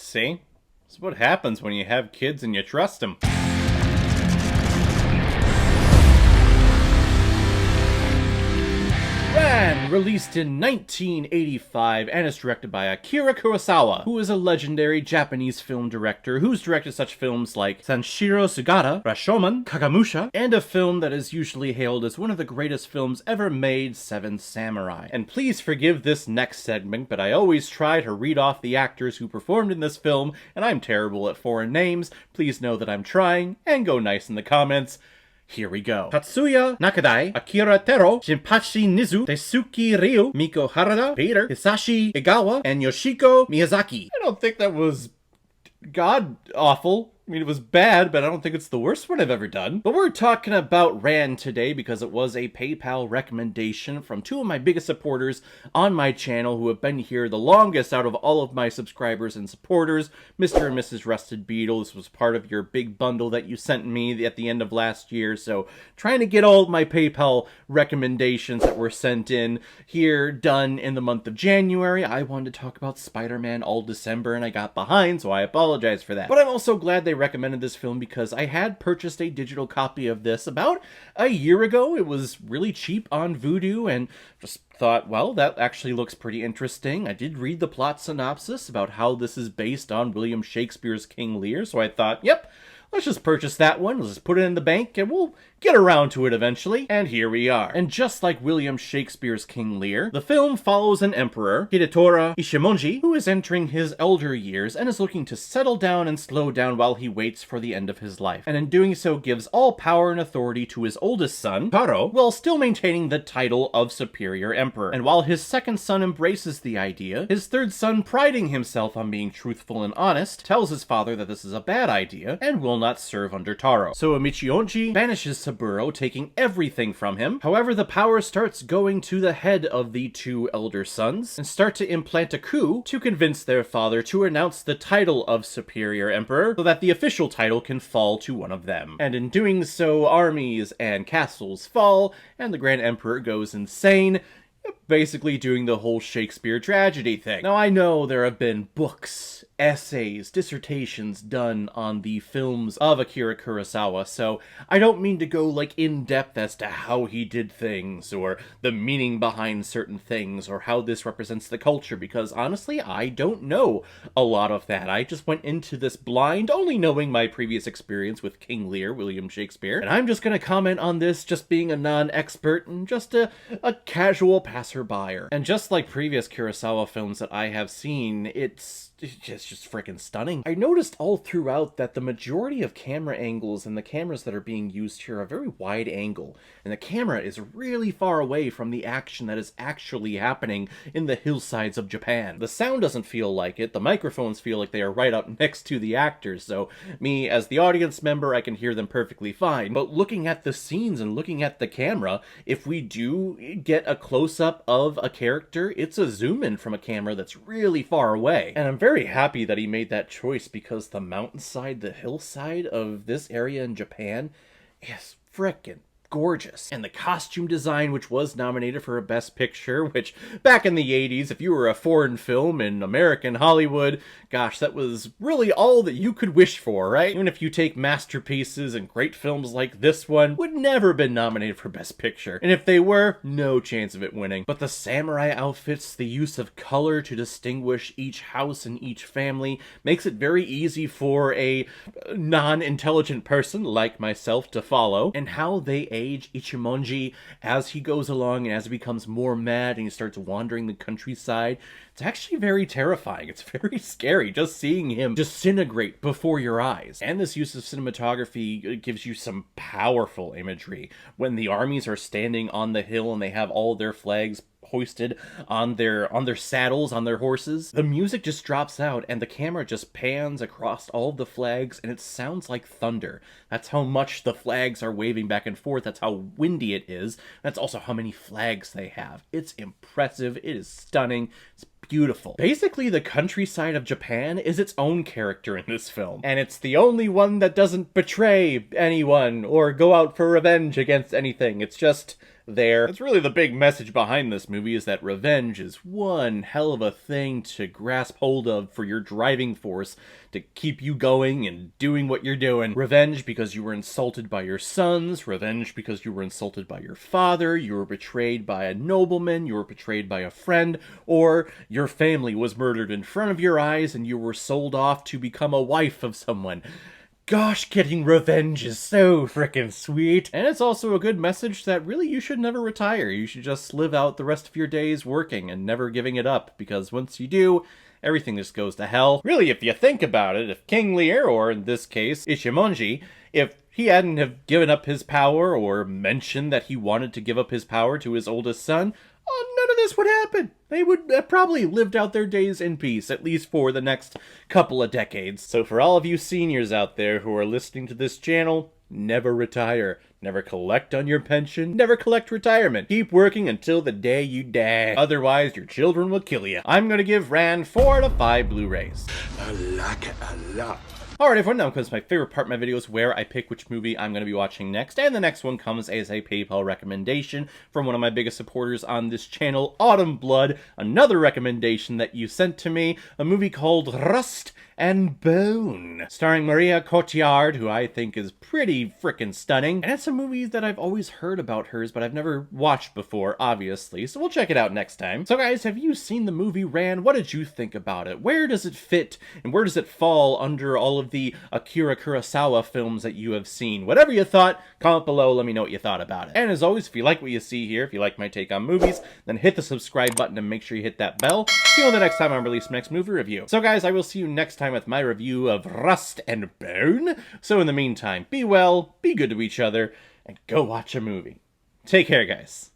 See? That's what happens when you have kids and you trust them. Ran, released in 1985, and is directed by Akira Kurosawa, who is a legendary Japanese film director who's directed such films like Sanshiro Sugata, Rashomon, Kagamusha, and a film that is usually hailed as one of the greatest films ever made, Seven Samurai. And please forgive this next segment, but I always try to read off the actors who performed in this film, and I'm terrible at foreign names. Please know that I'm trying, and go nice in the comments. Here we go. Tatsuya Nakadai, Akira Tero, Shinpachi Nizu, Daisuke Ryu, Miko Harada, Peter, Hisashi Egawa, and Yoshiko Miyazaki. I don't think that was god-awful. I mean, it was bad, but I don't think it's the worst one I've ever done. But we're talking about Ran today because it was a PayPal recommendation from two of my biggest supporters on my channel who have been here the longest out of all of my subscribers and supporters, Mr. and Mrs. Rusted Beetle. This was part of your big bundle that you sent me at the end of last year, so trying to get all of my PayPal recommendations that were sent in here done in the month of January. I wanted to talk about Spider-Man all December, and I got behind, so I apologize for that. But I'm also glad they recommended this film because I had purchased a digital copy of this about a year ago. It was really cheap on Vudu and just thought, well, that actually looks pretty interesting. I did read the plot synopsis about how this is based on William Shakespeare's King Lear, so I thought, yep, let's just purchase that one, let's just put it in the bank, and we'll get around to it eventually. And here we are. And just like William Shakespeare's King Lear, the film follows an emperor, Hidetora Ishimonji, who is entering his elder years and is looking to settle down and slow down while he waits for the end of his life. And in doing so gives all power and authority to his oldest son, Taro, while still maintaining the title of superior emperor. And while his second son embraces the idea, his third son, priding himself on being truthful and honest, tells his father that this is a bad idea and will not serve under Taro. So Michionji banishes Saburo, taking everything from him. However, the power starts going to the head of the two elder sons and start to implant a coup to convince their father to announce the title of superior emperor so that the official title can fall to one of them. And in doing so, armies and castles fall and the Grand Emperor goes insane, basically doing the whole Shakespeare tragedy thing. Now, I know there have been books, essays, dissertations done on the films of Akira Kurosawa, so I don't mean to go like in depth as to how he did things or the meaning behind certain things or how this represents the culture, because honestly I don't know a lot of that. I just went into this blind, only knowing my previous experience with King Lear, William Shakespeare, and I'm just gonna comment on this just being a non-expert and just a casual passerby. And just like previous Kurosawa films that I have seen, it's just freaking stunning. I noticed all throughout that the majority of camera angles and the cameras that are being used here are very wide angle, and the camera is really far away from the action that is actually happening in the hillsides of Japan. The sound doesn't feel like it, the microphones feel like they are right up next to the actors, so me as the audience member, I can hear them perfectly fine. But looking at the scenes and looking at the camera, if we do get a close-up of a character, it's a zoom in from a camera that's really far away. And I'm very happy that he made that choice because the mountainside, the hillside of this area in Japan is frickin' gorgeous. And the costume design, which was nominated for a Best Picture, which back in the 80s, if you were a foreign film in American Hollywood, gosh, that was really all that you could wish for, right? Even if you take masterpieces and great films like this one, would never have been nominated for Best Picture. And if they were, no chance of it winning. But the samurai outfits, the use of color to distinguish each house and each family, makes it very easy for a non-intelligent person like myself to follow, and how they age Ichimonji as he goes along and as he becomes more mad and he starts wandering the countryside. It's actually very terrifying. It's very scary just seeing him disintegrate before your eyes. And this use of cinematography gives you some powerful imagery. When the armies are standing on the hill and they have all their flags hoisted on their saddles, on their horses, the music just drops out and the camera just pans across all of the flags and it sounds like thunder. That's how much the flags are waving back and forth. That's how windy it is. That's also how many flags they have. It's impressive. It is stunning. It's beautiful. Basically, the countryside of Japan is its own character in this film, and it's the only one that doesn't betray anyone or go out for revenge against anything. It's just there. That's really the big message behind this movie, is that revenge is one hell of a thing to grasp hold of for your driving force to keep you going and doing what you're doing. Revenge because you were insulted by your sons, revenge because you were insulted by your father, you were betrayed by a nobleman, you were betrayed by a friend, or your family was murdered in front of your eyes and you were sold off to become a wife of someone. Gosh, getting revenge is so frickin' sweet. And it's also a good message that really you should never retire. You should just live out the rest of your days working and never giving it up, because once you do, everything just goes to hell. Really, if you think about it, if King Lear, or in this case, Ishimonji, if he hadn't have given up his power or mentioned that he wanted to give up his power to his oldest son, none of this would happen. They would have probably lived out their days in peace, at least for the next couple of decades. So for all of you seniors out there who are listening to this channel, never retire. Never collect on your pension. Never collect retirement. Keep working until the day you die. Otherwise, your children will kill you. I'm gonna give Ran 4 out of 5 Blu-rays. I like it a lot. Alright everyone, now comes my favorite part of my videos, where I pick which movie I'm going to be watching next, and the next one comes as a PayPal recommendation from one of my biggest supporters on this channel, Autumn Blood, another recommendation that you sent to me, a movie called Rust and Bone, starring Maria Cotillard, who I think is pretty frickin' stunning, and it's a movie that I've always heard about hers, but I've never watched before, obviously, so we'll check it out next time. So guys, have you seen the movie Ran? What did you think about it? Where does it fit, and where does it fall under all of the Akira Kurosawa films that you have seen? Whatever you thought, comment below, let me know what you thought about it. And as always, if you like what you see here, if you like my take on movies, then hit the subscribe button and make sure you hit that bell. See you the next time I release my next movie review. So guys, I will see you next time with my review of Rust and Bone. So in the meantime, be well, be good to each other, and go watch a movie. Take care, guys.